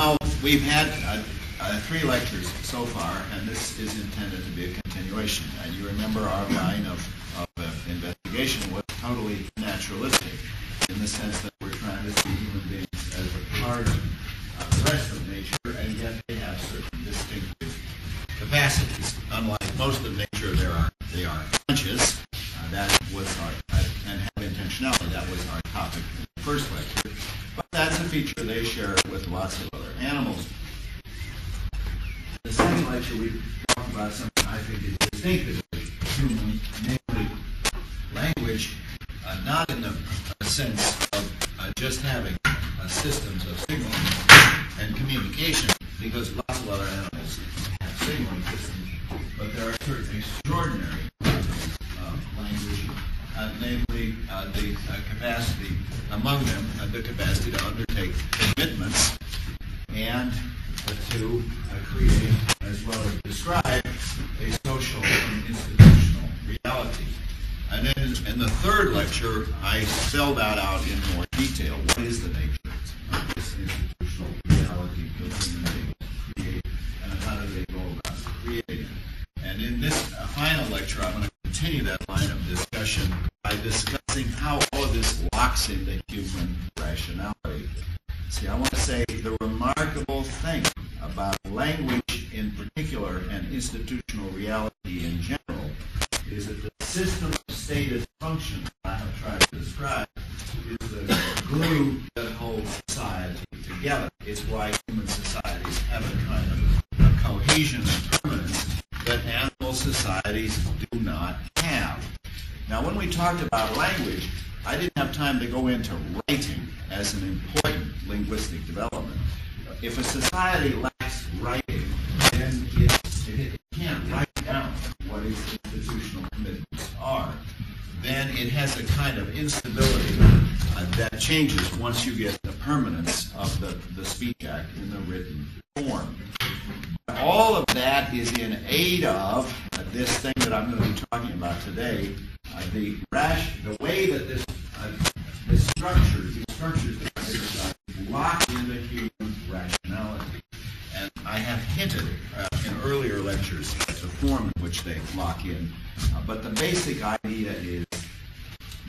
Now, we've had 3 lectures so far, and this is intended to be a continuation. And you remember our line of investigation was totally naturalistic, in the sense that we're trying to see human beings as a part of the rest of nature, and yet they have certain distinctive capacities. Unlike most of nature, they are conscious. That was and have intentionality. That was our topic in the first lecture. But that's a feature they share with lots of other animals. In the second lecture, we talked about something I think is distinctively human, namely language, not in the sense of just having systems of signaling and communication, because lots of other animals have signaling systems, but there are certain extraordinary language, namely the capacity among them, the capacity to undertake commitments and to create, as well as describe, a social and institutional reality. And then in the third lecture, I spelled that out in more detail. What is the nature of this institutional reality that human beings create, and how do they go about creating it? And in this final lecture, I'm going to continue that line of discussion by discussing how all of this locks into human rationality. See, I want to say the remarkable thing about language in particular and institutional reality in general is that the system of stated functions I have tried to describe is the glue that holds society together. It's why human societies have a kind of cohesion and permanence that animal societies do not have. Now, when we talked about language, I didn't have time to go into writing as an important linguistic development. If a society lacks writing, then it can't write down what its institutional commitments are. Then it has a kind of instability that changes once you get the permanence of the Speech Act in the written form. All of that is in aid of this thing that I'm going to be talking about today, the way that these structures that lock into human rationality. And I have hinted in earlier lectures at the form in which they lock in. But the basic idea is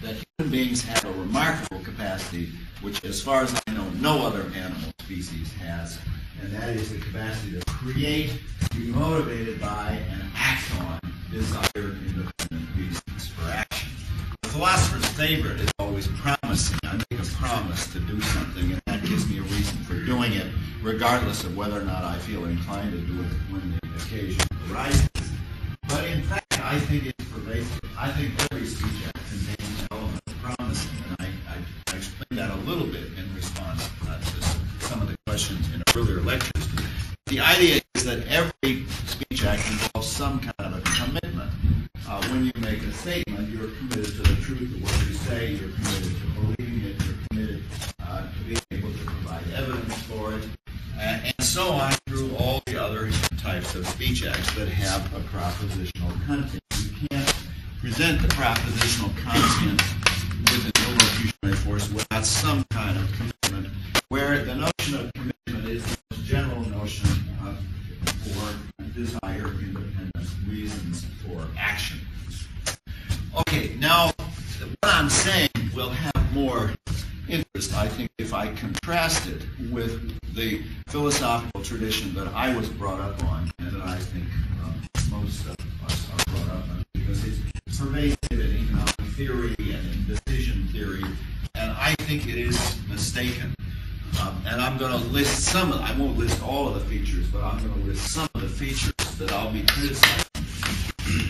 that human beings have a remarkable capacity, which, as far as I know, no other animal species has, and that is the capacity to create, be motivated by, and act on desired independent reasons for action. The philosopher's favorite is always promising. I make a promise to do something, and that gives me a reason for doing it, regardless of whether or not I feel inclined to do it when the occasion arises. But in fact, I think it's pervasive. I think every speech act contains an element of promising, and I explained that a little bit in response to some of the questions in earlier lectures. The idea is that every speech act involves some kind of a commitment. When you make a statement, you're committed to the truth of what you say, you're committed to believing it, you're committed to being able to provide evidence for it, and so on through all the other types of speech acts that have a propositional content. You can't present the propositional content with an illocutionary force without some kind of commitment, where the notion of commitment is the most general notion for desire, independent reasons for action. Okay, now what I'm saying will have more interest, I think, if I contrast it with the philosophical tradition that I was brought up on, and that I think most of us are brought up on, because it's pervasive in economic theory and in decision theory, and I think it is mistaken. And I'm going to list some of them. I won't list all of the features, but I'm going to list some of the features that I'll be criticizing.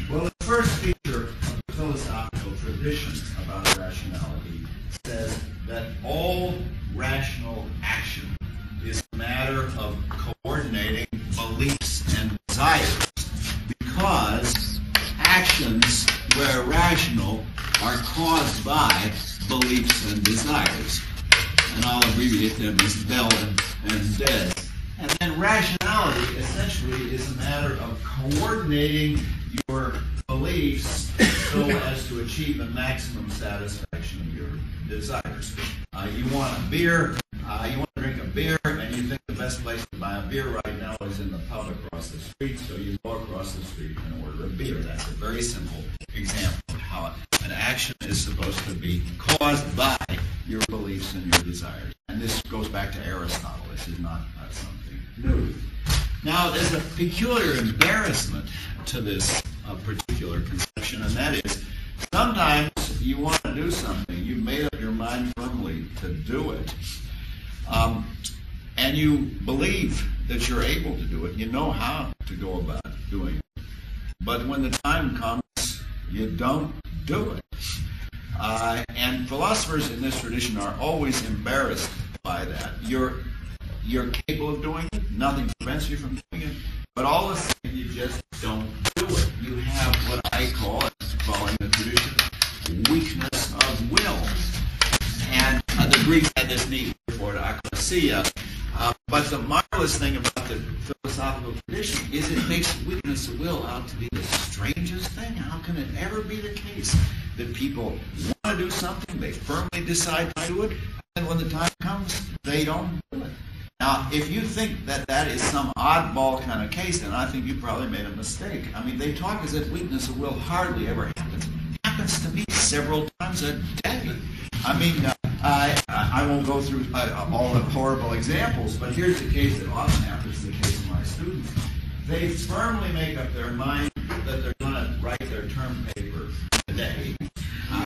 Well, the first feature of the philosophical tradition about rationality says that all rational action is a matter of coordinating beliefs and desires, because actions, where rational, are caused by beliefs and desires. And I'll abbreviate them as BEL and DED. And then rationality essentially is a matter of coordinating your beliefs so as to achieve the maximum satisfaction of your desires. You want a beer, You want to drink a beer, and you think the best place to buy a beer right now is in the pub across the street, so you go across the street and order a beer. That's a very simple example of how an action is supposed to be caused by your beliefs and your desires. And this goes back to Aristotle. This is not something new. Now, there's a peculiar embarrassment to this particular conception, and that is sometimes you want to do something. You've made up your mind firmly to do it, and you believe that you're able to do it. You know how to go about doing it. But when the time comes, you don't do it. And philosophers in this tradition are always embarrassed by that. You're capable of doing it. Nothing prevents you from doing it. But all of a sudden, you just don't do it. You have what I call, following the tradition, weakness of will. And the Greeks had this neat word for it, akrasia. But the marvelous thing about the philosophical tradition is it makes weakness of will out to be the strangest thing. How can it ever be the case that people want to do something, they firmly decide to do it, and when the time comes, they don't do it? Now, if you think that that is some oddball kind of case, then I think you probably made a mistake. I mean, they talk as if weakness of will hardly ever happens. It happens to me several times a day. I mean, I won't go through all the horrible examples, but here's the case that often happens, the case of my students. They firmly make up their mind that they're going to write their term paper today,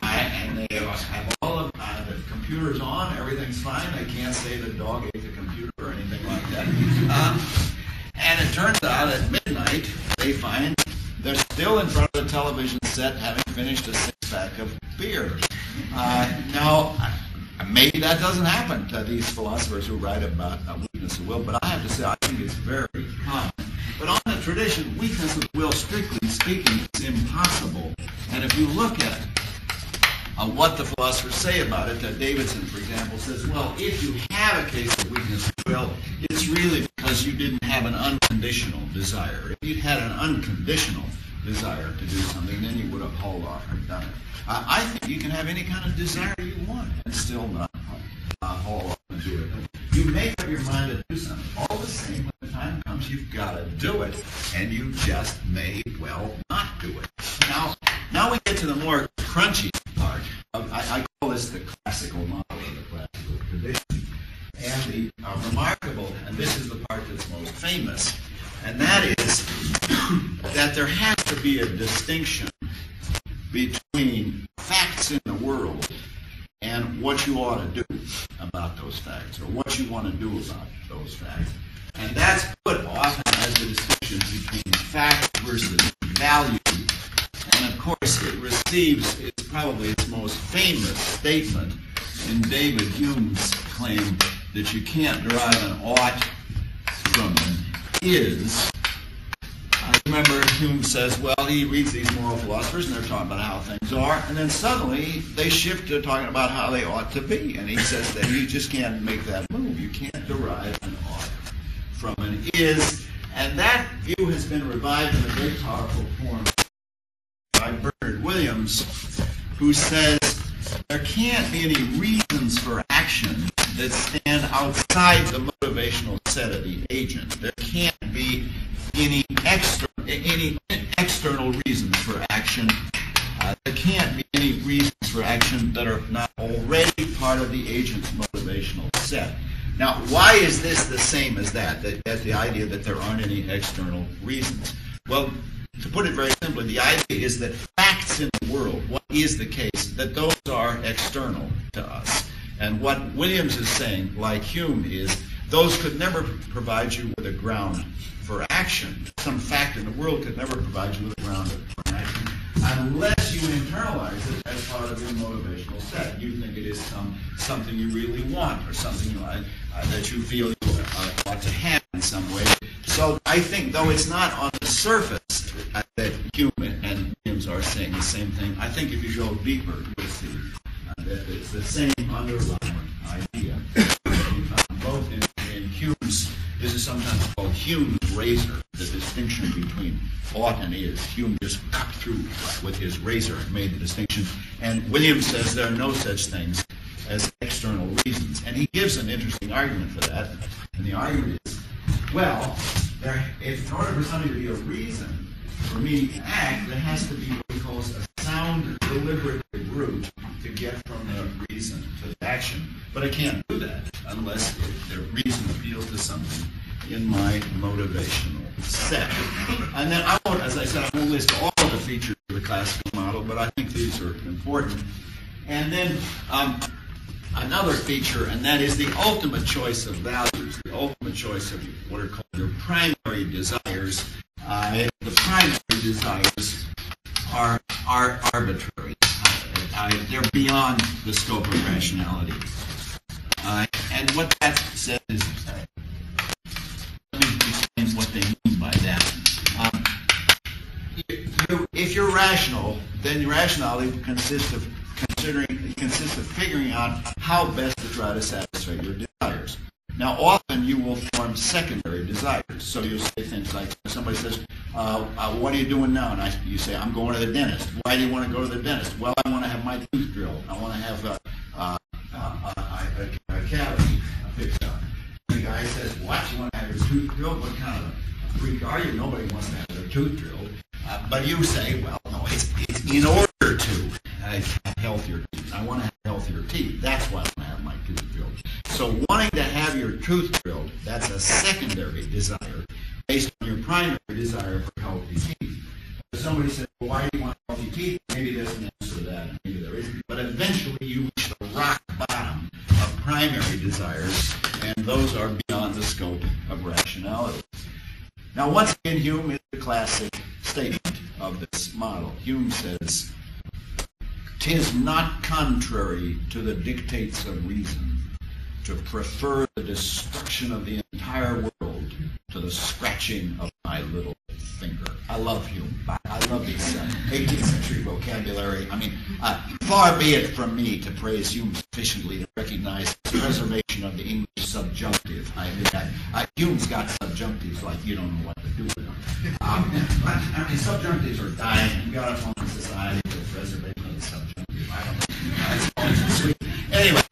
and they have all of the computers on, everything's fine, they can't say the dog ate the computer or anything like that. And it turns out at midnight, they find they're still in front of the television set having finished a six-pack of beer. Now, maybe that doesn't happen to these philosophers who write about weakness of will, but I have to say I think it's very common. But on the tradition, weakness of will, strictly speaking, is impossible. And if you look at what the philosophers say about it, Davidson, for example, says, well, if you have a case of weakness of will, it's really because you didn't have an unconditional desire. If you'd had an unconditional desire to do something, then you would have hauled off and done it. I think you can have any kind of desire you want and still not haul off and do it. You make up your mind to do something. All the same, when the time comes, you've got to do it, and you just may well not do it. Now we get to the more crunchy part. I call this the classical model of the classical tradition. And the remarkable, and this is the part that's most famous, and that is that there has to be a distinction between facts in the world and what you ought to do about those facts, or what you want to do about those facts. And that's put often as the distinction between fact versus value. And of course, it receives probably its most famous statement in David Hume's claim that you can't derive an ought from an is. I remember Hume says, well, he reads these moral philosophers, and they're talking about how things are, and then suddenly they shift to talking about how they ought to be. And he says that you just can't make that move. You can't derive an ought from an is. And that view has been revived in a very powerful form by Bernard Williams, who says there can't be any reasons for action that stand outside the motivational set of the agent. There can't be any external reasons for action. There can't be any reasons for action that are not already part of the agent's motivational set. Now, why is this the same as that the idea that there aren't any external reasons? Well, to put it very simply, the idea is that facts in the world, what is the case, that those are external to us. And what Williams is saying, like Hume, is those could never provide you with a ground for action. Some fact in the world could never provide you with a ground for action unless you internalize it as part of your motivational set. You think it is something you really want, or something that you feel you ought to have in some way. So I think, though it's not on the surface that Hume and Williams are saying the same thing, I think if you go deeper, you'll see that it's the same underlying idea. Both in Hume's, this is sometimes called Hume's razor, the distinction between ought and is. Hume just cut through with his razor and made the distinction. And Williams says there are no such things as external reasons. And he gives an interesting argument for that. And the argument is, well, if in order for something to be a reason for me to act, there has to be what he calls a sound, deliberate route to get from the reason to the action. But I can't do that unless the reason appeals to something in my motivational set. And then I won't, as I said, I won't list all of the features of the classical model, but I think these are important. And then another feature, and that is the ultimate choice of values, the ultimate choice of what are called your primary desires. The primary desires are arbitrary. They're beyond the scope of rationality. And what that says is, let me explain what they mean by that. If you're rational, then rationality consists of figuring out how best to try to satisfy your desires. Now, often you will form secondary desires. So you'll say things like, somebody says, what are you doing now? And you say, I'm going to the dentist. Why do you want to go to the dentist? Well, I want to have my tooth drilled. I want to have a cavity fixed up. The guy says, what? You want to have your tooth drilled? What kind of a freak are you? Nobody wants to have their tooth drilled. But you say, well, no, it's in order to have healthier teeth. I want to have healthier teeth. That's why I want to have my tooth drilled. So wanting to have your tooth drilled, that's a secondary desire based on your primary desire for healthy teeth. If somebody says, well, why do you want healthy teeth? Maybe there's an answer to that, maybe there isn't. But eventually you reach the rock bottom of primary desires, and those are beyond the scope of rationality. Now, once again, Hume is the classic statement of this model. Hume says, "'Tis not contrary to the dictates of reason to prefer the destruction of the entire world to the scratching of my little finger." I love Hume. I love these 18th century vocabulary. I mean, far be it from me to praise Hume sufficiently to recognize the preservation of the English subjunctive. I mean, Hume's got subjunctives like you don't know what to do with them. I mean, subjunctives are dying, and we got to form a society for the preservation of the subjunctive. I don't know. It's always sweet. Anyway,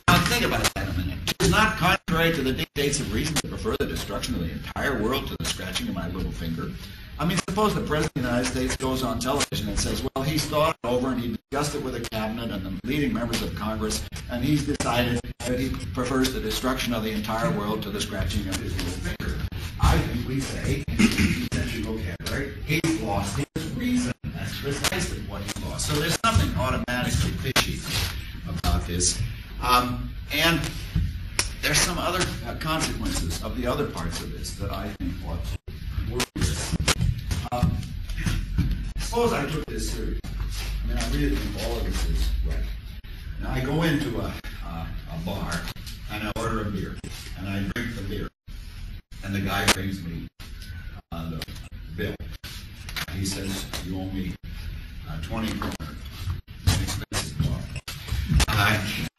now think about that a minute. It is not contrary to the dictates of reason to prefer the destruction of the entire world to the scratching of my little finger. I mean, suppose the President of the United States goes on television and says, well, he's thought it over and he discussed it with the cabinet and the leading members of Congress, and he's decided that he prefers the destruction of the entire world to the scratching of his little finger. I think we say, in 18th century vocabulary, he's lost his reason. That's precisely what he lost. So there's something automatically fishy about this. And there's some other consequences of the other parts of this that I think ought to worry with. Suppose I took this seriously. I mean, I really think all of this is right. Now, I go into a bar, and I order a beer, and I drink the beer, and the guy brings me the bill. He says, you owe me 20 kroner. It's an expensive bar.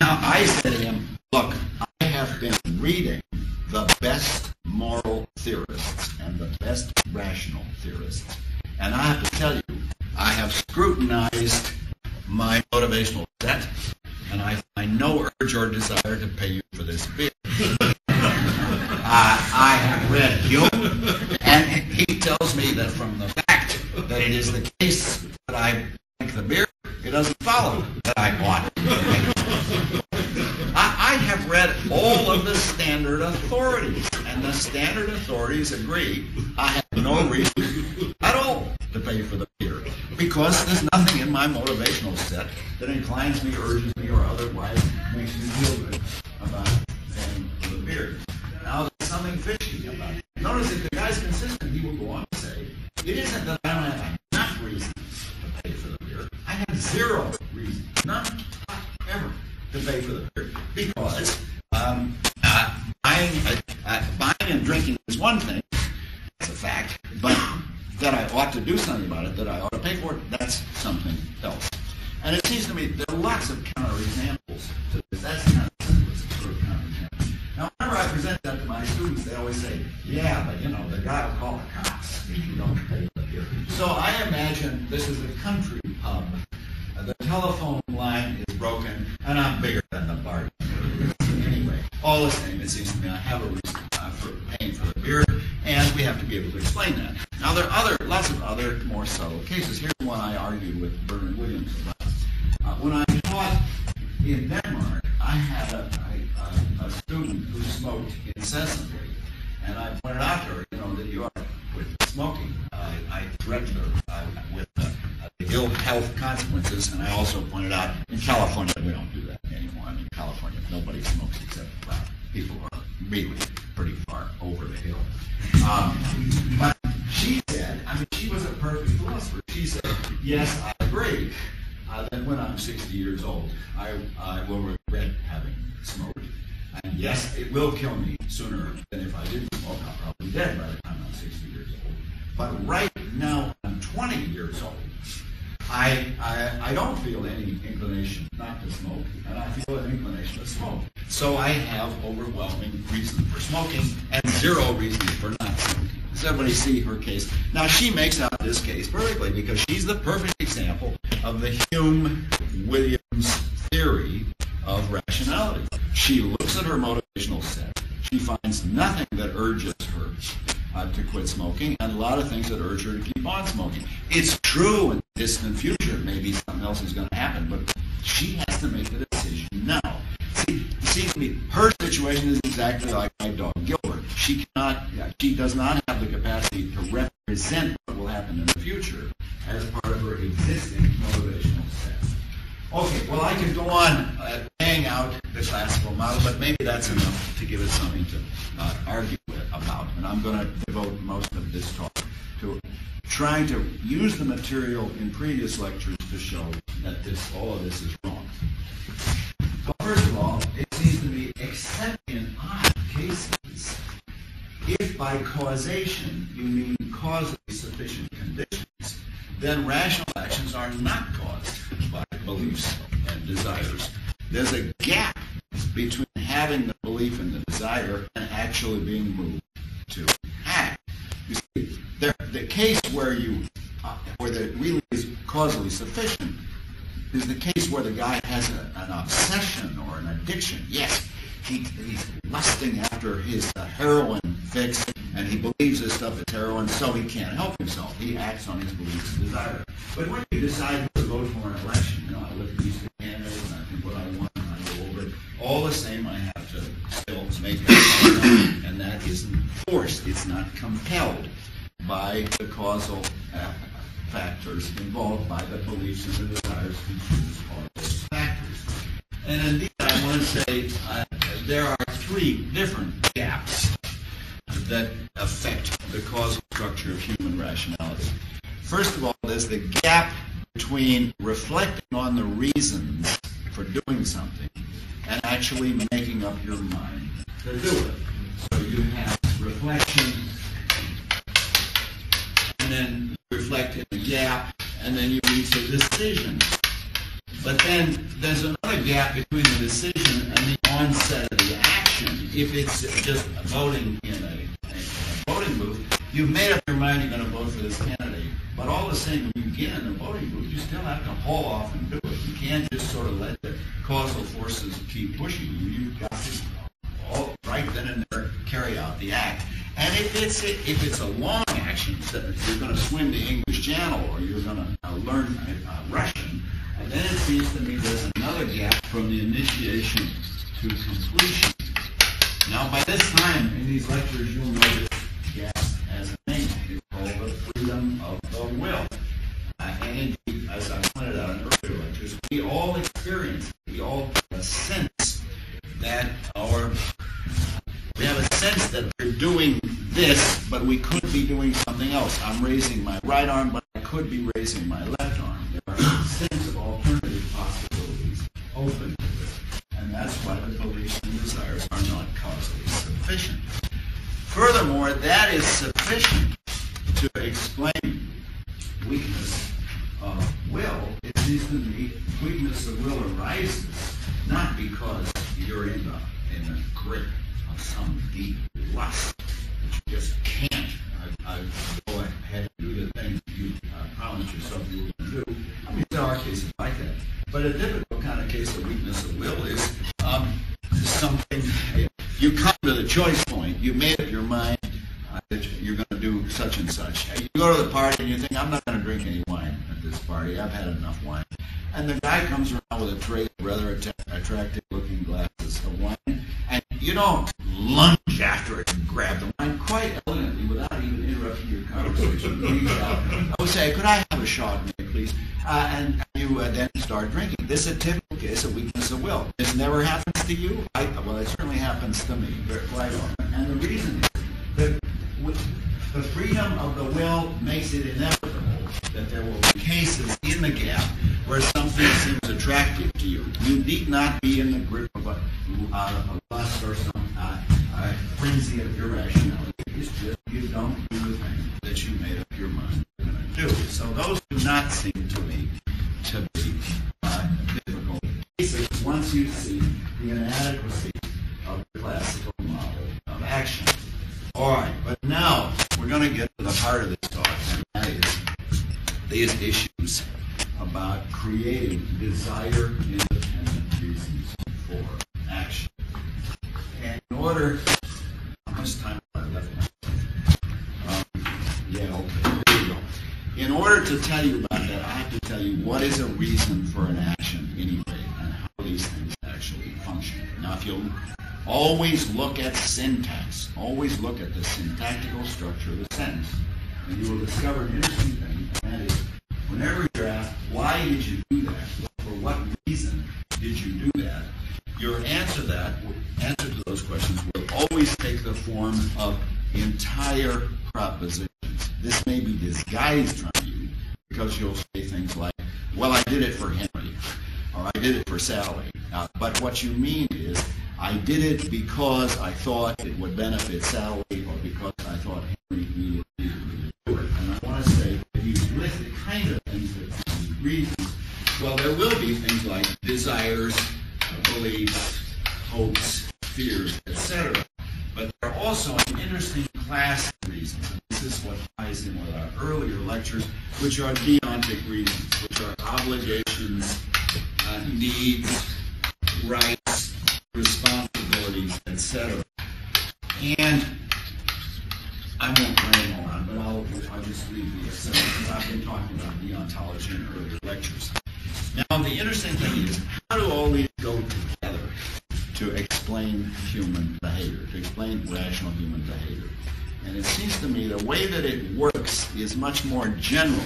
Now, I said to him, look, I have been reading the best moral theorists and the best rational theorists. And I have to tell you, I have scrutinized my motivational set, and I find no urge or desire to pay you for this beer. I have read Hume, and he tells me that from the fact that it is the case that I drink the beer, it doesn't follow that I bought it. I have read all of the standard authorities, and the standard authorities agree I have no reason at all to pay for the beer, because there's nothing in my motivational set that inclines me, urges me, or otherwise makes me feel good about paying for the beer. Now, there's something fishy about it. Notice if the guy's consistent, he will go on to say, it isn't that I don't have enough reasons to pay for the beer. I have zero reason, none ever, to pay for the beer, because buying and drinking is one thing, that's a fact, but that I ought to do something about it, that I ought to pay for it, that's something else. And it seems to me there are lots of counterexamples to this. That's the kind of simplest sort of counterexample. Now, whenever I present that to my students, they always say, yeah, but, the guy will call the cops if you don't pay for the beer. So I imagine this is a country pub. The telephone line is broken, and I'm bigger than the all the same, it seems to me I have a reason for paying for the beer, and we have to be able to explain that. Now, there are lots of other more subtle cases. Here's one I argued with Bernard Williams about. When I taught in Denmark, I had a student who smoked incessantly, and I pointed out to her, that you are with smoking. I threatened her with the ill health consequences, and I also pointed out in California we don't do that anymore. In California, nobody smokes except people who are really pretty far over the hill. But she said, she was a perfect philosopher. She said, yes, I agree. That when I'm 60 years old, I will regret having smoked. And yes, it will kill me sooner than if I didn't smoke. I'll probably be dead by the time I'm 60 years old. But right now, I'm 20 years old. I don't feel any inclination not to smoke, and I feel an inclination to smoke. So I have overwhelming reason for smoking and zero reason for not smoking. Does everybody see her case? Now, she makes out this case perfectly because she's the perfect example of the Hume-Williams theory of rationality. She looks at her motivational set. She finds nothing that urges her to quit smoking, and a lot of things that urge her to keep on smoking. It's true in the distant future, maybe something else is going to happen, but she has to make the decision now. See, to me, her situation is exactly like my dog Gilbert. She does not have the capacity to represent what will happen in the future as part of her existing motivational set. Okay, well, I could go on laying out the classical model, but maybe that's enough to give us something to argue about. And I'm going to devote most of this talk to trying to use the material in previous lectures to show that all of this is wrong. Well, first of all, it seems to me, except in odd cases, if by causation you mean causally sufficient conditions, then rational actions are not caused by beliefs and desires. There's a gap between having the belief and the desire and actually being moved to act. You see, the case where it really is causally sufficient is the case where the guy has an obsession or an addiction. Yes, he's lusting after his heroin fix, and he believes this stuff is heroin, so he can't help himself. He acts on his beliefs and desire. But when you decide to vote for an election, I look at these candidates and I think what I want and I go over it. All the same, I have to still make it, and that isn't forced. It's not compelled by the causal factors involved by the beliefs and the desires to choose all those factors. And indeed, I want to say there are three different gaps that affect the causal structure of human rationality. First of all, there's the gap between reflecting on the reasons for doing something and actually making up your mind to do it. So you have reflection, and then you reflect in the gap, and then you reach a decision. But then there's another gap between the decision and the onset of the action. If it's just voting in a voting booth, you've made up your mind you're going to vote for this candidate. But all the same, when you get in the voting booth, you still have to haul off and do it. You can't just sort of let the causal forces keep pushing you. You've got to all right then and there carry out the act. And if it's a long action, so if you're going to swim the English Channel or you're going to learn Russision, and then it seems to me there's another gap from the initiation to completion. Now, by this time in these lectures, you'll know this gap as a name. It's called the freedom of the will. And indeed, as I pointed out in earlier lectures, we all experience, we all have a sense that we have a sense that we're doing this, but we could be doing something else. I'm raising my right arm, but I could be raising my left arm. There are a sense of alternative possibilities open to this. And that's why the beliefs and desires are not causally sufficient. Furthermore, that is sufficient to explain weakness of will. It seems to me weakness of will arises not because you're in the grip of some deep lust that you just can't go ahead and do the things you promised yourself you were going to do. I mean, there are cases like that. But a difficult kind of case of weakness of will is something, choice point. You made up your mind that you're going to do such and such. You go to the party and you think, I'm not going to drink any wine at this party. I've had enough wine. And the guy comes around with a tray of rather attractive-looking glasses of wine, and you don't lunge after it and grab the wine quite elegantly without even interrupting your conversation. Reach out. I would say, could I have a Chardonnay, please? And you then start drinking. This is a typical case of weakness of will. This never happens to you? Well, it certainly happens to me quite often. And the reason is that the freedom of the will makes it inevitable that there will be cases in the gap where something seems attractive to you. You need not be in the grip of a lust or some frenzy of irrationality. It's just you don't do the thing that you made up your mind you're going to do. So those do not seem to me to be difficult cases once you see the inadequacy of the classical model of action. All right, but now we're going to get to the heart of this talk, and that is these issues about creating desire-independent reasons for action. And in order, how much time have I left? Okay, there you go. In order to tell you about that, I have to tell you what is a reason for an action anyway, and how these things actually function. Now, if you always look at syntax, always look at the syntactical structure of the sentence, and you will discover an interesting thing, and that is, whenever you're asked, why did you do that? For what reason did you do that? Your answer to those questions will always take the form of entire propositions. This may be disguised from you because you'll say things like, well, I did it for Henry, or I did it for Sally. But what you mean is, I did it because I thought it would benefit Sally, or because I thought Henry needed to do it. And I want to say, if you list the kind of things that can be reasons, well, there will be things like desires, beliefs, hopes, fears, etc. But there are also an interesting class of reasons, and this is what ties in with our earlier lectures, which are deontic reasons, which are obligations, needs, rights, responsibilities, etc. And I won't ramble on, but I'll just leave the assembly because I've been talking about deontology in earlier lectures. Now, the interesting thing is, how do all these go together to explain human behavior, to explain rational human behavior? And it seems to me the way that it works is much more general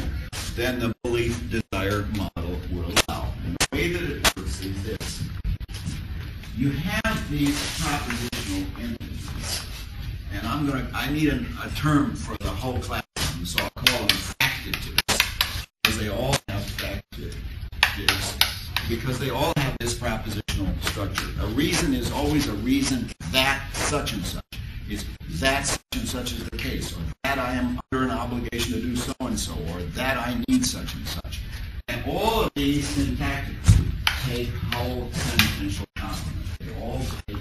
than the belief-desire model would allow. And the way that it works is this. You have these propositional entities, and I need a term for the whole class, so I'll call them factitives, because they all have factitives, because they all have this propositional structure. A reason is always a reason that such and such. It's that such and such is the case, or that I am under an obligation to do so and so, or that I need such and such. And all of these syntactics take whole sentential complements. They all take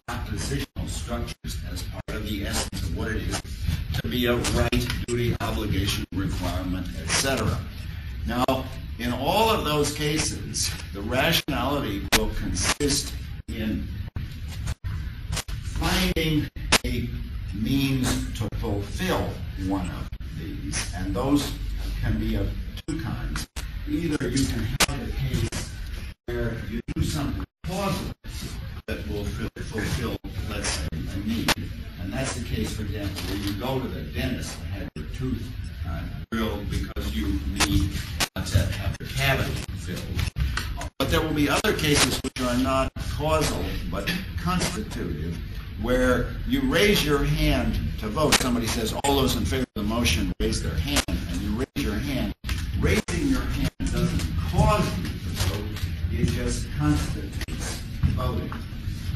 propositional structures as part of the essence of what it is to be a right, duty, obligation, requirement, etc. Now, in all of those cases, the rationality will consist in finding a means to fulfill one of these, and those can be of two kinds. Either you can have a case where you do something causal that will fulfill, let's say, a need, and that's the case, for example, where you go to the dentist and have your tooth drilled because you need to have your cavity filled. But there will be other cases which are not causal but constitutive, where you raise your hand to vote. Somebody says, all those in favor of the motion raise their hand, and you raise your hand. Raising your hand doesn't cause you to vote, it just constitutes voting.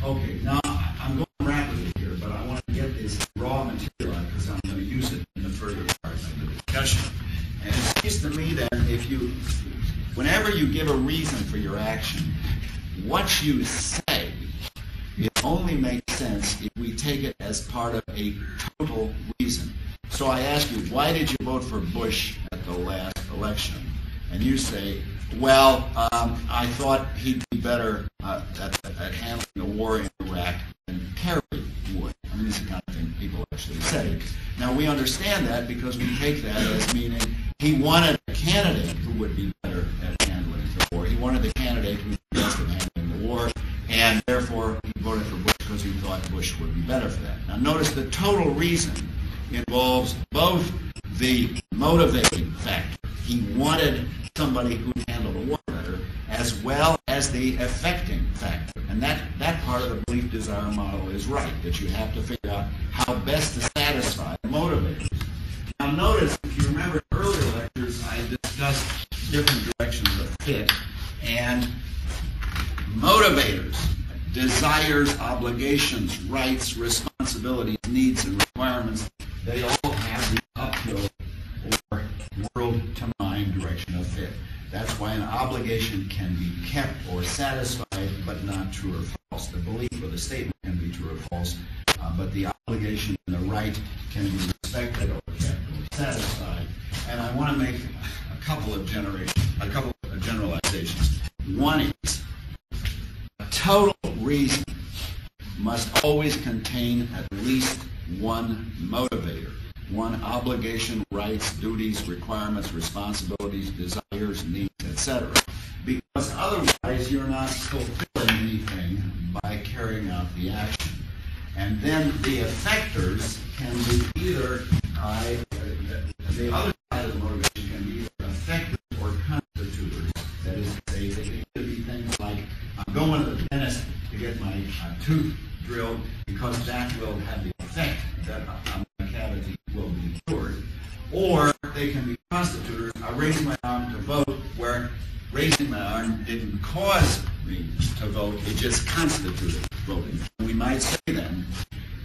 Okay, now I'm going rapidly here, but I want to get this raw material out because I'm going to use it in the further part of the discussion. And it seems to me that whenever you give a reason for your action, what you say, it only makes sense if we take it as part of a total reason. So I ask you, why did you vote for Bush at the last election? And you say, well, I thought he'd be better at handling the war in Iraq than Kerry would. I is the kind of thing people actually say. Now, we understand that because we take that as meaning he wanted a candidate who would be better at handling the war. He wanted the candidate who was best at handling the war, and therefore he voted for Bush because he thought Bush would be better for that. Now, notice the total reason involves both the motivating factor. He wanted somebody who would handle the war better, as well as the affecting factor. And that part of the belief desire model is right, that you have to figure out how best to satisfy the motivators. Now notice, if you remember in earlier lectures, I discussed different directions of fit, and motivators, desires, obligations, rights, responsibilities, needs, and requirements, they all have the uphill or world-to-mind direction of fit. That's why an obligation can be kept or satisfied, but not true or false. The belief or the statement can be true or false, but the obligation and the right can be respected or kept or satisfied. And I want to make a couple of generalizations. One is a total reason must always contain at least one motivator. One obligation, rights, duties, requirements, responsibilities, desires, needs, etc. Because otherwise you're not fulfilling anything by carrying out the action. And then the effectors can be either, the other side of the motivation can be either effectors or constitutors. That is to say, they can either be things like, I'm going to the dentist to get my tooth drilled because that will have the effect that my cavity will be cured. Or they can be constitutors. I raised my arm to vote, where raising my arm didn't cause me to vote, it just constituted voting. We might say then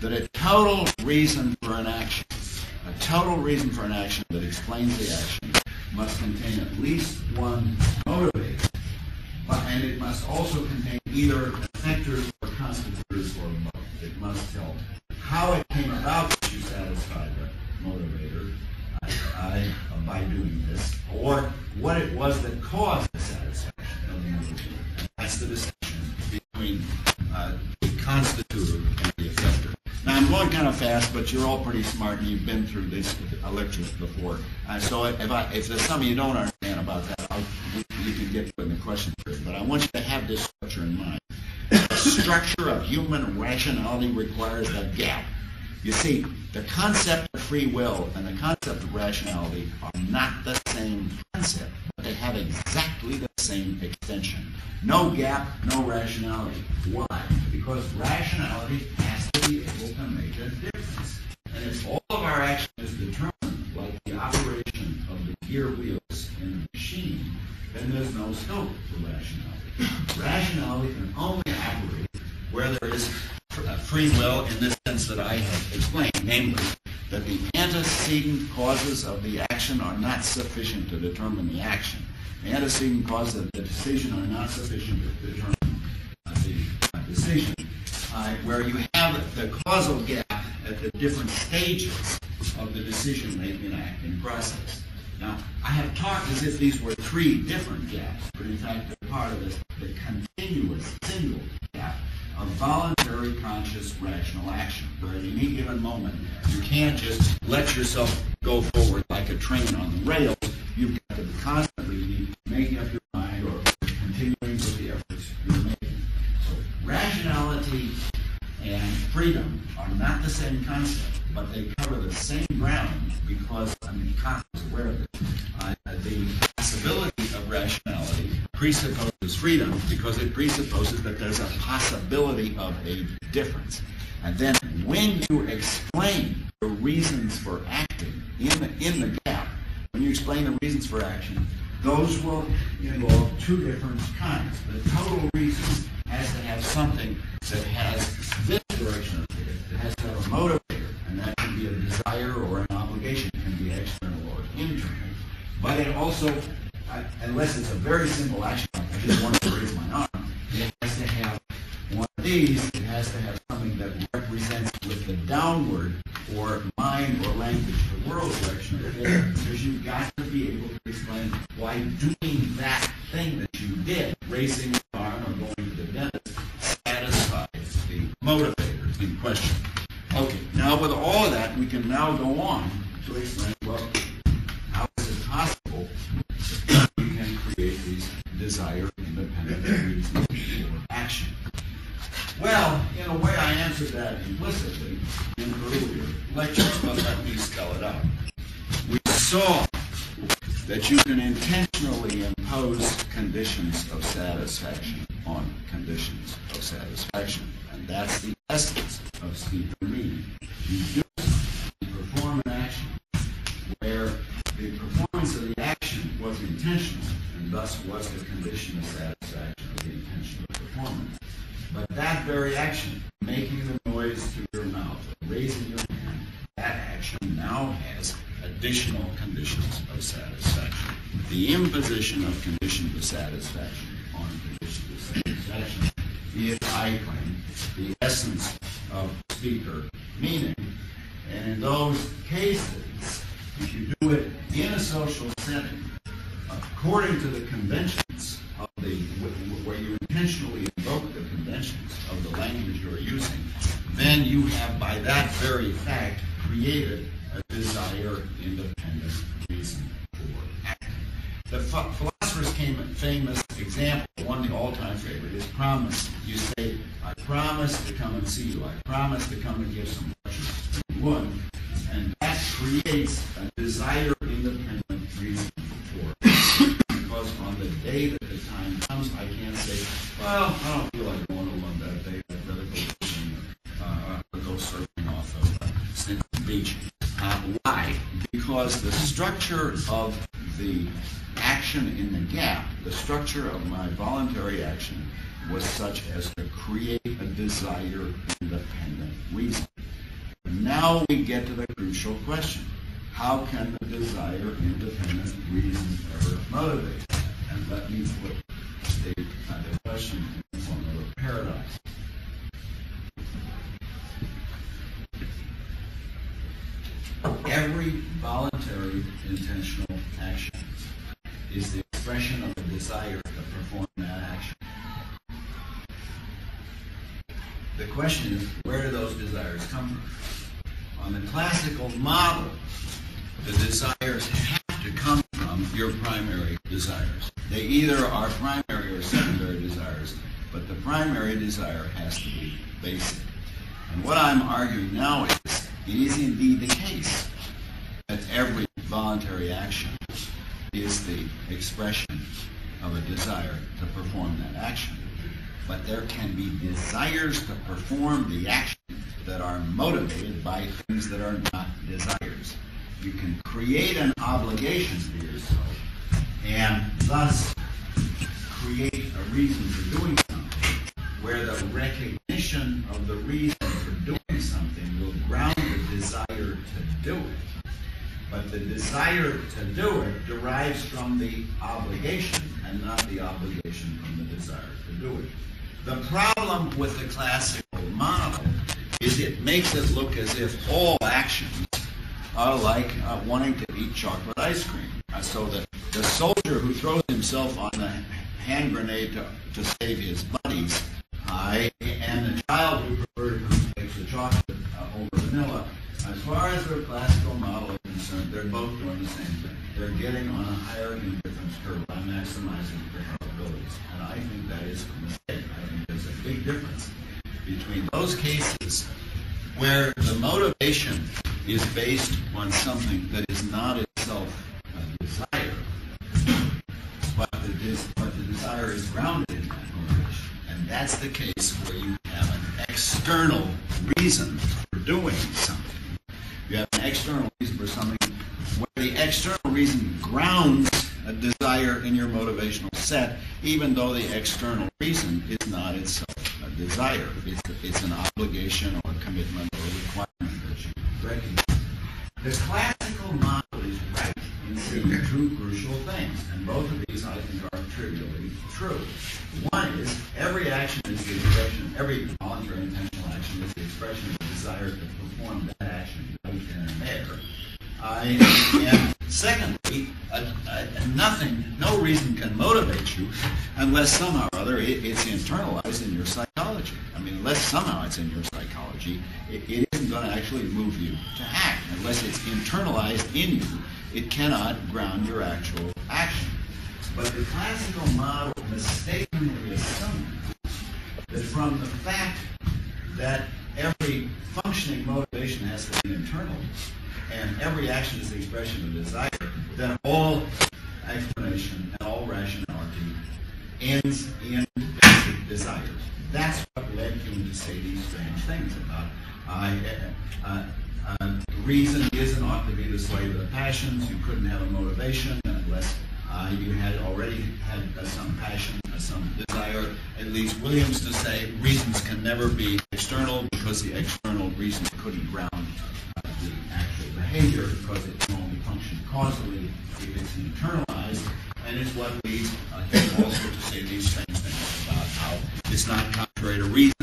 that a total reason for an action that explains the action must contain at least one motivator, and it must also contain either effectors or constitutors or both. It must tell how it came about that you satisfied the motivator by doing this, or what it was that caused the satisfaction of the motivator. That's the distinction between the constitutor and the effector. Now, I'm going kind of fast, but you're all pretty smart, and you've been through these lectures before. So if there's something you don't understand about that, you can get to it in the question period. But I want you to have this structure in mind. The structure of human rationality requires a gap. You see, the concept of free will and the concept of rationality are not the same concept, but they have exactly the same extension. No gap, no rationality. Why? Because rationality has to be able to make a difference. And if all of our action is determined, like the operation of the gear wheels in the machine, then there's no scope for rationality. Rationality can only operate where there is free will in this sense that I have explained, namely that the antecedent causes of the action are not sufficient to determine the action. The antecedent causes of the decision are not sufficient to determine the decision. Where you have the causal gap at the different stages of the decision-making and acting process. Now, I have talked as if these were three different gaps, but in fact they're part of the continuous single gap of voluntary, conscious, rational action, where at any given moment you can't just let yourself go forward like a train on the rails. You've got to constantly make up your mind or continuing with the efforts you're making. So rationality and freedom are not the same concept, but they cover the same ground because, Kant is aware of it. The possibility of rationality presupposes freedom because it presupposes that there's a possibility of a difference. And then when you explain the reasons for acting in the gap, when you explain the reasons for action, those will involve two different kinds. The total reason has to have something that has this direction of it. It has to have a motivator, and that can be a desire or an obligation. It can be external or internal. But it also, unless it's a very simple action, like I just wanted to raise my arm, it has to have one of these. It has to have something that represents with the downward or mind or language the world direction of it, because you've got to be able to explain why doing that thing that you did, raising the arm or going to the dentist, satisfies the motivator in question. Okay. to explain, well, how is it possible that we can create these desire-independent reasons for action? Well, in a way, I answered that implicitly in earlier lectures, but let me spell it out. We saw that you can intentionally impose conditions of satisfaction on conditions of satisfaction. And that's the essence of speaker meaning. You do something, you perform an action where the performance of the action was intentional and thus was the condition of satisfaction of the intentional performance. But that very action, making the noise through your mouth, raising your hand, that action now has additional conditions of satisfaction. The imposition of conditions of satisfaction on conditions of satisfaction is, I claim, the essence of speaker meaning. And in those cases, if you do it in a social setting, according to the conventions of where you intentionally invoke the conventions of the language you're using, then you have, by that very fact, created a desire-independent reason for acting. The philosopher's famous example, one of the all-time favorite, is promise. You say, I promise to come and see you. I promise to come and give some lectures to Lund. And that creates a desire-independent reason for it. Because on the day that the time comes, I can't say, well, I don't feel like going to Lund that day. I'd rather go fishing or go surfing off of Stinson Beach. Why? Because the structure of the action in the gap, the structure of my voluntary action was such as to create a desire-independent reason. Now we get to the crucial question. How can the desire-independent reason ever motivate? And let me put the question in the form of a paradox. Every voluntary intentional action is the expression of a desire to perform that action. The question is, where do those desires come from? On the classical model, the desires have to come from your primary desires. They either are primary or secondary desires, but the primary desire has to be basic. And what I'm arguing now is, it is indeed the case that every voluntary action is the expression of a desire to perform that action. But there can be desires to perform the action that are motivated by things that are not desires. You can create an obligation to yourself and thus create a reason for doing something where the recognition of the reason for doing something will ground the desire to do it. But the desire to do it derives from the obligation and not the obligation from the desire to do it. The problem with the classical model is it makes it look as if all actions are like wanting to eat chocolate ice cream. So that the soldier who throws himself on the hand grenade to save his buddies, and the child who takes the chocolate over vanilla, as far as their classical model is concerned, they're both doing the same thing. They're getting on a higher indifference curve by maximizing their probabilities. And I think that is a mistake. I think there's a big difference between those cases where the motivation is based on something that is not itself a desire, but the desire is grounded in that motivation. And that's the case where you have an external reason for doing something. You have an external reason for something where the external reason grounds a desire in your motivational set, even though the external reason is not itself a desire. It's an obligation or a commitment or a requirement that you recognize. The classical model is right in seeing two crucial things, and both of these I think are trivially true. One is every action is the expression, every voluntary intentional action is the expression of the desire to perform that action right then and there. And secondly, no reason can motivate you unless somehow or other it's internalized in your psychology. I mean, unless somehow it's in your psychology, it isn't going to actually move you to act. Unless it's internalized in you, it cannot ground your actual action. But the classical model mistakenly assumes that from the fact that every functioning motivation has to be internal, and every action is the expression of desire, then all explanation and all rationality ends in basic desire. That's what led him to say these strange things about reason is and ought to be the slave of the passions. You couldn't have a motivation unless you had already had some passion, some desire. It leads Williams to say reasons can never be external because the external reasons couldn't ground the actual behavior because it can only function causally if it's internalized. And it's what leads him also to say these strange things about how it's not contrary to reason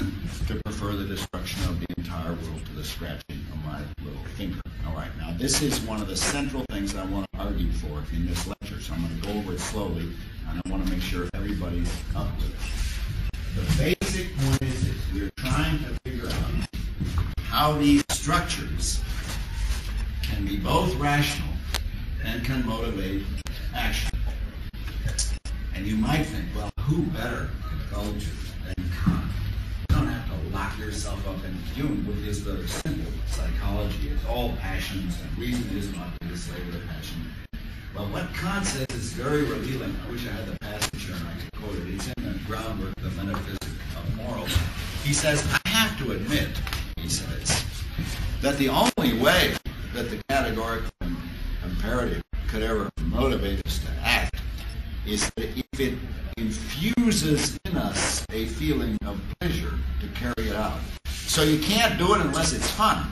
to prefer the destruction of the entire world to the scratching of my little finger. All right, now this is one of the central things I want to argue for in this lecture, so I'm going to go over it slowly, and I want to make sure everybody's up with it. The basic point is this: we're trying to figure out how these structures can be both rational and can motivate action. And you might think, well, who better to go to than Kant? You don't have to lock yourself up in Jung with his very simple psychology. It's all passions, and reason is not to be the slave of the passion. Well, what Kant says is very revealing. I wish I had the passage here and I could quote it. It's in the groundwork of the metaphysics of morals. He says, I have to admit, he says, that the only way that the categorical imperative could ever motivate us to act is that if it infuses in us a feeling of pleasure to carry it out. So you can't do it unless it's fun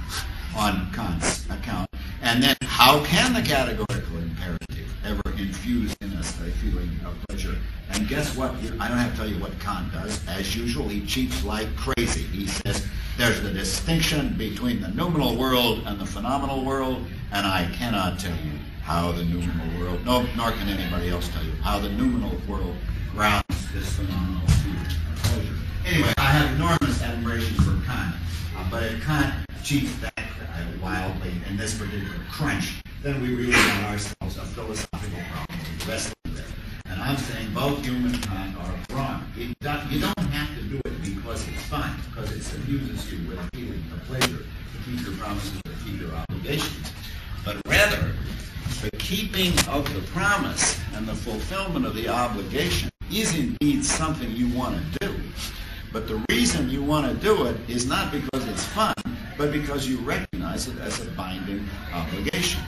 on Kant's account. And then how can the categorical imperative ever infuse in us a feeling of pleasure? And guess what? I don't have to tell you what Kant does. As usual, he cheats like crazy. He says there's the distinction between the noumenal world and the phenomenal world, and I cannot tell you how the noumenal world, nor can anybody else tell you, how the noumenal world grounds this phenomenal feeling of pleasure. Anyway, I have enormous admiration for Kant, but if Kant cheats that wildly in this particular crunch, then we really got ourselves a philosophical problem to wrestle with. And I'm saying both Hume and Kant are wrong. You don't have to do it because it's fun, because it infuses you with a feeling of pleasure to keep your promises, to keep your obligations. But rather, the keeping of the promise and the fulfillment of the obligation is indeed something you want to do. But the reason you want to do it is not because it's fun, but because you recognize it as a binding obligation.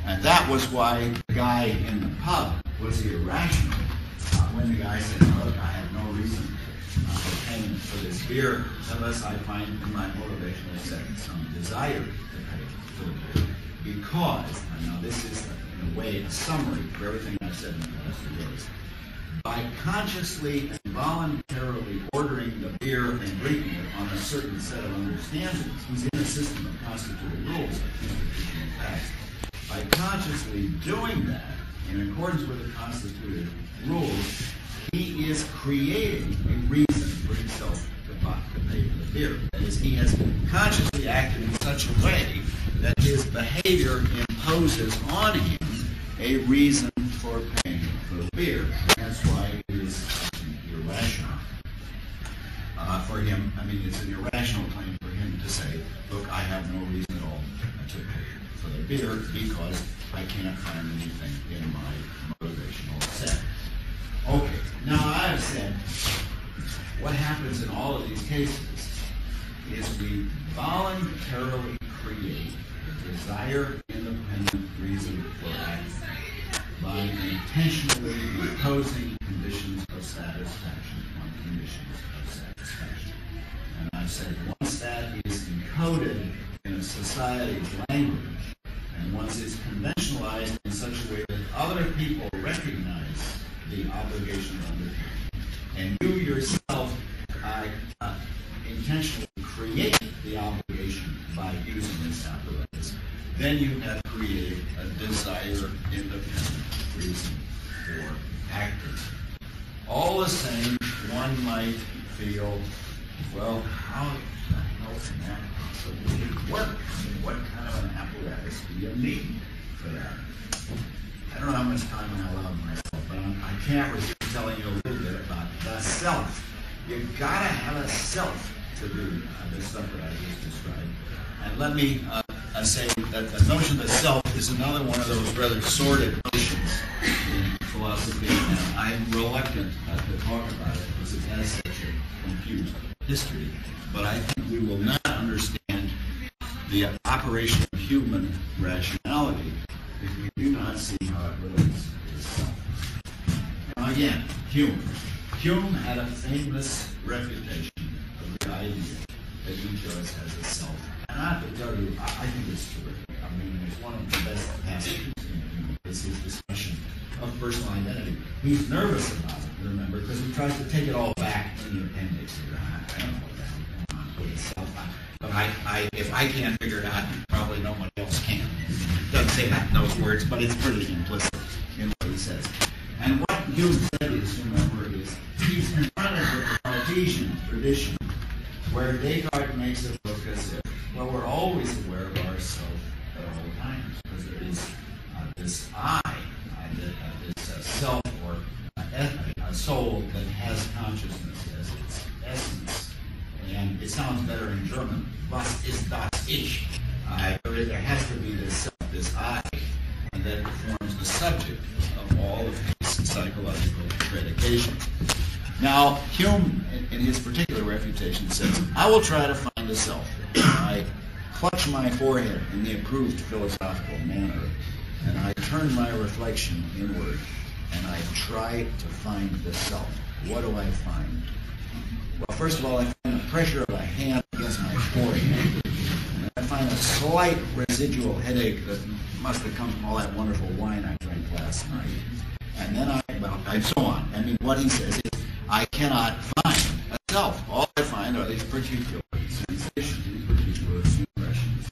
And that was why the guy in the pub was irrational. When the guy said, look, I have no reason for paying for this beer unless I find in my motivational set some desire to pay for the beer. Because, and now this is in a way a summary of everything I've said in the last few days, by consciously and voluntarily ordering the beer and drinking it on a certain set of understandings, he's in a system of constituted rules of institutional facts. By consciously doing that, in accordance with the constituted rules, he is creating a reason for himself to pay for the beer. That is, he has consciously acted in such a way that his behavior imposes on him a reason for paying for the beer. That's why it is irrational for him. I mean, it's an irrational claim for him to say, look, I have no reason at all to pay for the beer because I can't find anything in my motivational set. Okay, now I have said what happens in all of these cases is we voluntarily create a desire-independent reason for acting by intentionally imposing conditions of satisfaction on conditions of satisfaction. And I said once that is encoded in a society's language, and once it's conventionalized in such a way that other people recognize the obligation of undertaking, and you yourself intentionally create the obligation by using this apparatus, then you have created a desire-independent reason for acting. All the same, one might feel Well, how the hell can that possibly work? I mean, what kind of an apparatus do you need for that? I don't know how much time I allowed myself, but I can't resist telling you a little bit about the self. You've got to have a self to do this stuff that I just described. And let me say that the notion of self is another one of those rather sordid notions in philosophy, and I'm reluctant to talk about it because it has such a confused history. But I think we will not understand the operation of human rationality if we do not see how it relates to self. Now again, Hume. Hume had a famous refutation of the idea that each of us has a self. And I have to tell you, I think it's terrific. I mean, it's one of the best passages in Hume. It's his discussion of personal identity. He's nervous about it, remember, because he tries to take it all back in the appendix. I don't know what the hell is going on with the self. But if I can't figure it out, probably nobody else can. It doesn't say that in those words, but it's pretty implicit in what he says. And what Hume said is, remember, is he's confronted with the Cartesian tradition, where Descartes makes it look as if, well, we're always aware of ourselves at all times, because there is this I, this self, or a soul that has consciousness as its essence. And it sounds better in German, was ist das Ich. There has to be this self, this I, and that forms the subject of all of his psychological predications. Now, Hume, in his particular refutation, says, I will try to find a self. I clutch my forehead in the approved philosophical manner, and I turn my reflection inward, and I try to find the self. What do I find? Well, first of all, I find the pressure of a hand against my forehead. And I find a slight residual headache that must have come from all that wonderful wine I drank last night. And then and so on. I mean, what he says is, I cannot find a self. All I find are these particular sensations, these particular impressions,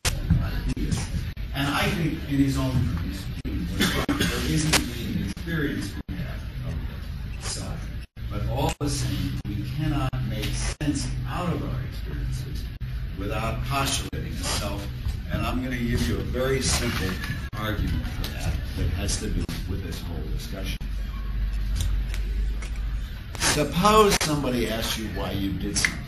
ideas. And I think in his own terms, there isn't the experience we have of the self. But all the same, we cannot make sense out of our experiences without postulating a self. And I'm going to give you a very simple argument for that has to do with this whole discussion. Suppose somebody asks you why you did something.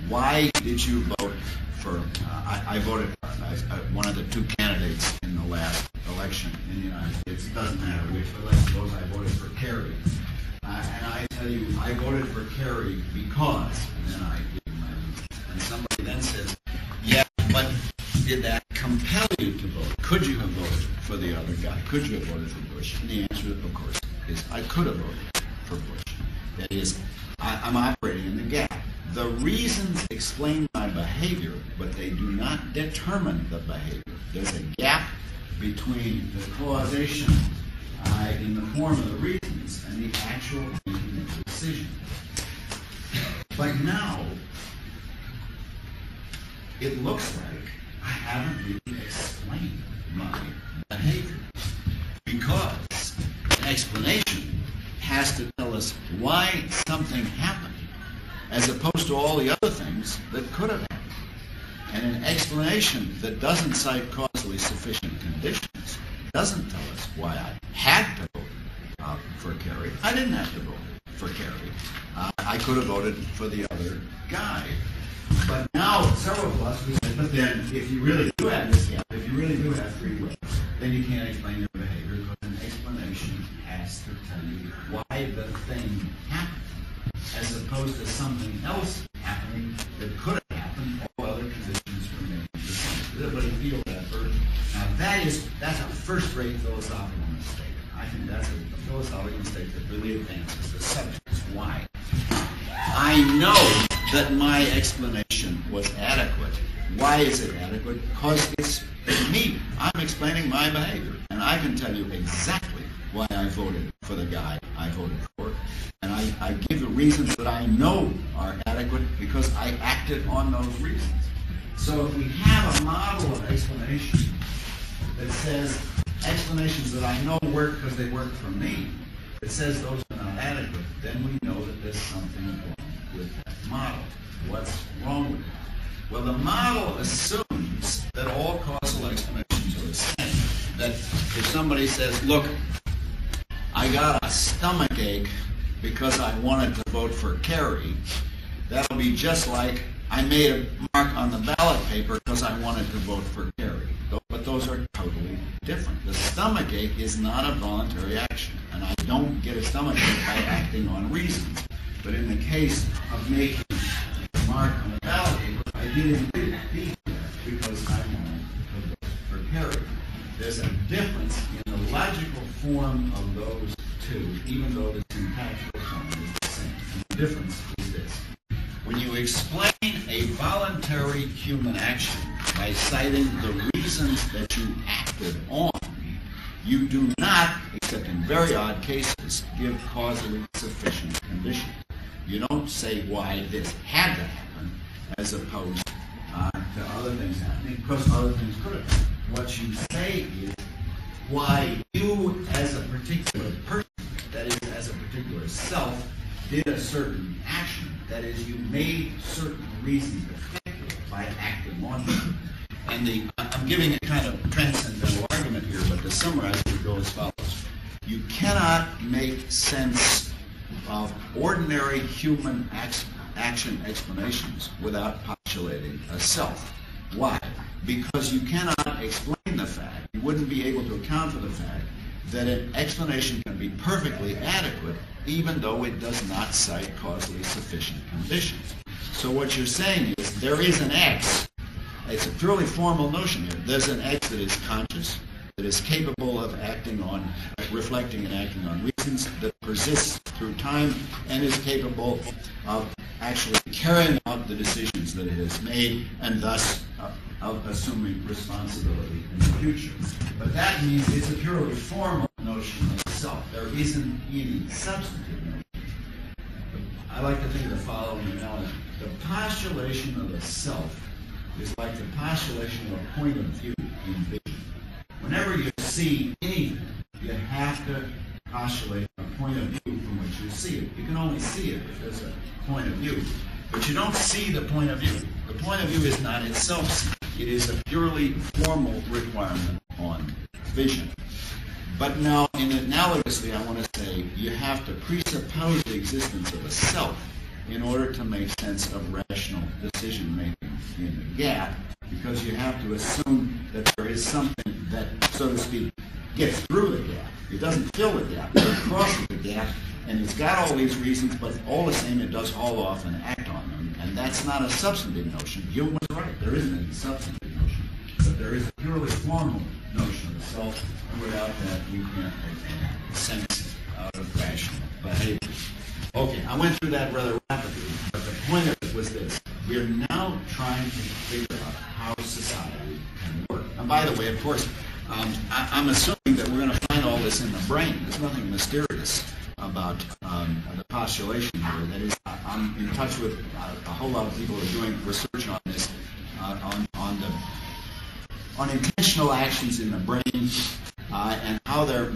Why did you vote for, I voted for one of the two candidates in the last election in the United States. It doesn't matter which, but let's suppose I voted for Kerry. And I tell you, I voted for Kerry because, and then I give my reason. And somebody then says, yeah, but did that compel you to vote? Could you have voted for the other guy? Could you have voted for Bush? And the answer, of course, is I could have voted for Bush. That is, I'm operating in the gap. The reasons explain my behavior, but they do not determine the behavior. There's a gap between the causation in the form of the reasons and the actual making of the decision. But now, it looks like I haven't really explained my behavior, because an explanation has to tell us why something happened, as opposed to all the other things that could have happened. And an explanation that doesn't cite causally sufficient conditions doesn't tell us why I had to vote for Kerry. I didn't have to vote for Kerry. I could have voted for the other guy. But now, several of us, we said, but then, if you really do have this gap, if you really do have free will, then you can't explain your behavior, because an explanation has to tell you why the thing happened, as opposed to something else happening that could have happened, all other conditions remain the same. Does everybody feel that urge? Now, that's a first-rate philosophical mistake. I think that's a philosophical mistake that really advances the subject. Why? I know that my explanation was adequate. Why is it adequate? Because it's me. I'm explaining my behavior. And I can tell you exactly why I voted for the guy I voted for. And I give the reasons that I know are adequate because I acted on those reasons. So if we have a model of explanation that says explanations that I know work because they work for me, it says those are not adequate, then we know that there's something wrong with that model. What's wrong with it? Well, the model assumes that all causal explanations are the same. That if somebody says, look, I got a stomach ache because I wanted to vote for Kerry, that'll be just like I made a mark on the ballot paper because I wanted to vote for Kerry. But those are totally different. The stomach ache is not a voluntary action, and I don't get a stomach ache by acting on reasons. But in the case of making a mark on the ballot paper, I didn't do that because I wanted to vote for Kerry. There's a difference in the logical form of those two, even though the syntactical form is the same. And the difference is this. When you explain a voluntary human action by citing the reasons that you acted on, you do not, except in very odd cases, give causally sufficient conditions. You don't say why this had to happen as opposed to other things happening, because other things could have happened. What you say is why you as a particular person, that is, as a particular self, did a certain action. That is, you made certain reasons effective by acting on them. And I'm giving a kind of transcendental argument here, but to summarize, it would go as follows. You cannot make sense of ordinary human action explanations without postulating a self. Why? Because you cannot explain the fact, you wouldn't be able to account for the fact that an explanation can be perfectly adequate even though it does not cite causally sufficient conditions. So what you're saying is there is an X. It's a purely formal notion here. There's an X that is conscious, that is capable of acting on, reflecting and acting on reasons, that persists through time, and is capable of actually carrying out the decisions that it has made, and thus of assuming responsibility in the future. But that means it's a purely formal notion of self. There isn't any substantive notion. I like to think of the following analogy. The postulation of a self is like the postulation of a point of view in vision. Whenever you see anything, you have to postulate a point of view from which you see it. You can only see it if there's a point of view. But you don't see the point of view. The point of view is not itself. It is a purely formal requirement on vision. But now, analogously, I want to say you have to presuppose the existence of a self in order to make sense of rational decision-making in the gap, because you have to assume that there is something that, so to speak, gets through the gap. It doesn't fill the gap, it crosses the gap, and it's got all these reasons, but all the same it does haul off and act on them. And that's not a substantive notion. Hume was right. There isn't any substantive notion. But there is a purely formal notion of the self, and without that you can't make sense out of rational behavior. Okay, I went through that rather rapidly, but the point of it was this. We are now trying to figure out how society can work. And by the way, of course, I'm assuming that we're going to find all this in the brain. There's nothing mysterious about the postulation here. That is, I'm in touch with a whole lot of people who are doing research on this, on intentional actions in the brain and how they're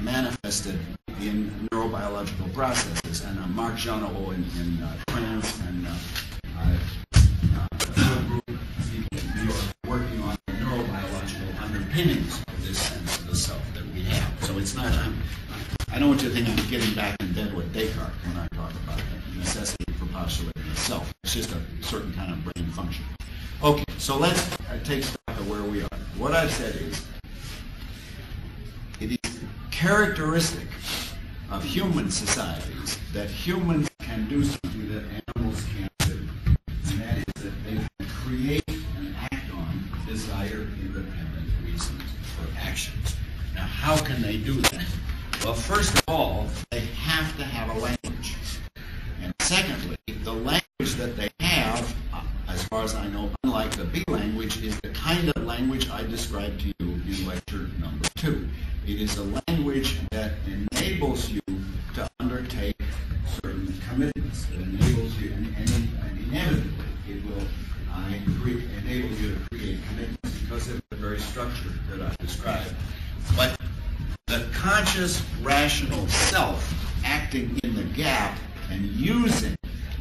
manifested in neurobiological processes. And Mark Jeannot in France and a group of people in New York working on the neurobiological underpinnings of this sense of the self that we have. So it's not, I don't want you to think I'm getting back in bed with Descartes when I talk about the necessity for postulating the self. It's just a certain kind of brain function. Okay, so let's take stock of where we are. What I've said is, it is characteristic of human societies that humans can do something that animals can't do. And that is that they can create and act on desire-independent reasons for actions. Now, how can they do that? Well, first of all, they have to have a language. And secondly, the language that they have, as far as I know, unlike the B language, is the kind of language I described to you in lecture number 2. It is a language that enables you to undertake certain commitments. It enables you, and inevitably, it will enable you to create commitments because of the very structure that I described. But the conscious, rational self acting in the gap and using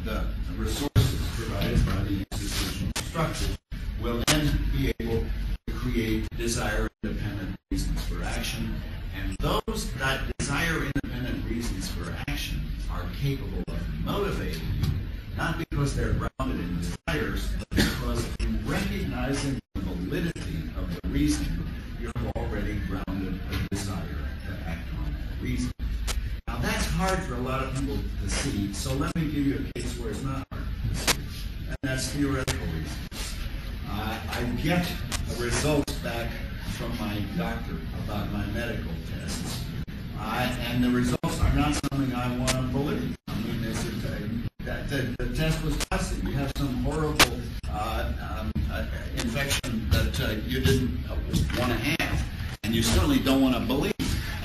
the resources provided by the institutional structure will then be able to create desire-independent reasons for action, and those that desire-independent reasons for action are capable of motivating you, not because they're grounded in desires, but because in recognizing the validity of the reason, you have already grounded a desire to act on that reason. Now that's hard for a lot of people to see, so let me give you a case where it's not hard to see, and that's theoretical reasons. I get results back from my doctor about my medical tests, and the results are not something I want to believe. I mean, the test was positive. You have some horrible infection that you didn't want to have, and you certainly don't want to believe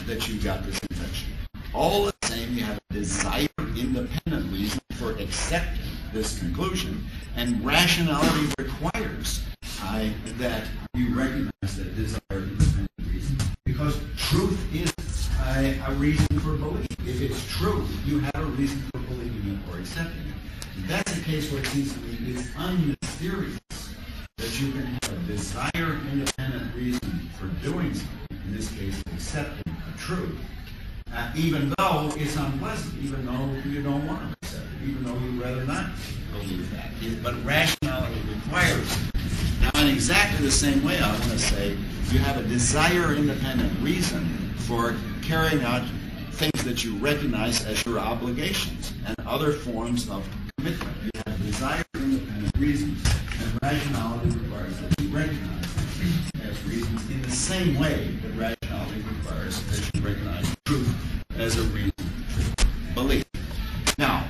that you got this infection. All the same, you have a desire-independent reason for accepting this conclusion, and rationality requires that you recognize that desire-independent reason, because truth is a reason for belief. If it's true, you have a reason for believing it or accepting it. That's a case where it seems to me it's unmysterious that you can have a desire-independent reason for doing something, in this case accepting a truth, even though it's unpleasant, even though you don't want to accept it, even though you'd rather not believe that. But rationality requires it. Now, in exactly the same way, I want to say you have a desire-independent reason for carrying out things that you recognize as your obligations and other forms of commitment. You have desire-independent reasons, and rationality requires that you recognize them as reasons in the same way that rationality requires that you recognize truth as a reason for belief. Now,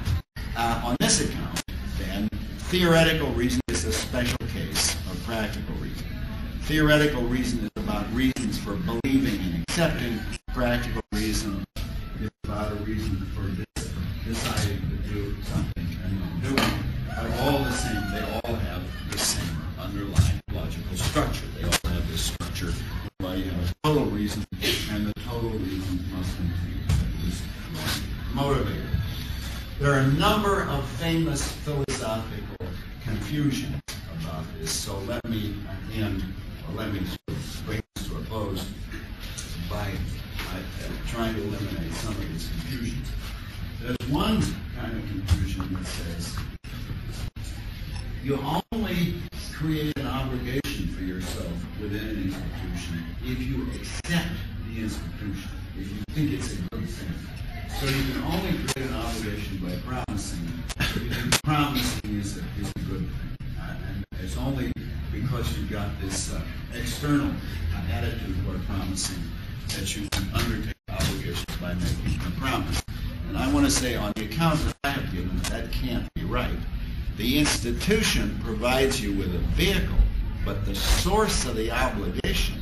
on this account, then, theoretical reason is a special case of practical reason. Theoretical reason is about reasons for believing and accepting. Practical reason is about a reason for deciding to do something and not doing it. But all the same, they all have the same underlying logical structure. They all have this structure whereby you have a total reason, and the total reason must contain at least one motivator. There are a number of famous philosophical confusions about this, so let me bring this to a close by trying to eliminate some of these confusions. There's one kind of confusion that says you only create an obligation for yourself within an institution if you accept the institution, if you think it's a good thing. So you can only create an obligation by promising. Promising is a good thing. And it's only because you've got this external attitude toward promising that you can undertake obligations by making a promise. And I want to say, on the account that I have given, that can't be right. The institution provides you with a vehicle, but the source of the obligation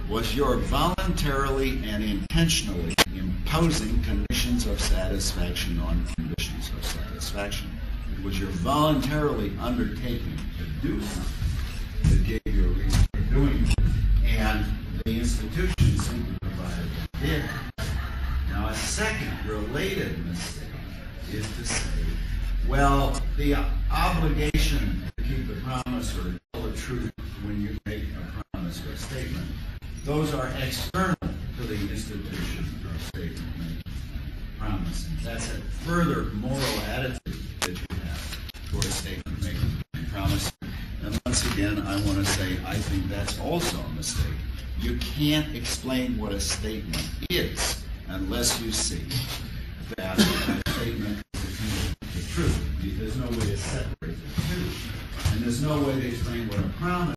was your voluntarily and intentionally imposing conditions of satisfaction on conditions of satisfaction. It was your voluntarily undertaking to do something that gave you a reason for doing it. And the institution simply provided a vehicle. Now, a second related mistake is to say, well, the obligation to keep the promise or tell the truth when you make a promise or a statement, those are external to the institution of statement making, promising. That's a further moral attitude that you have toward statement making and promising. And once again, I want to say I think that's also a mistake. You can't explain what a statement is unless you see that a statement is the truth. There's no way to separate the two. And there's no way to explain what a promise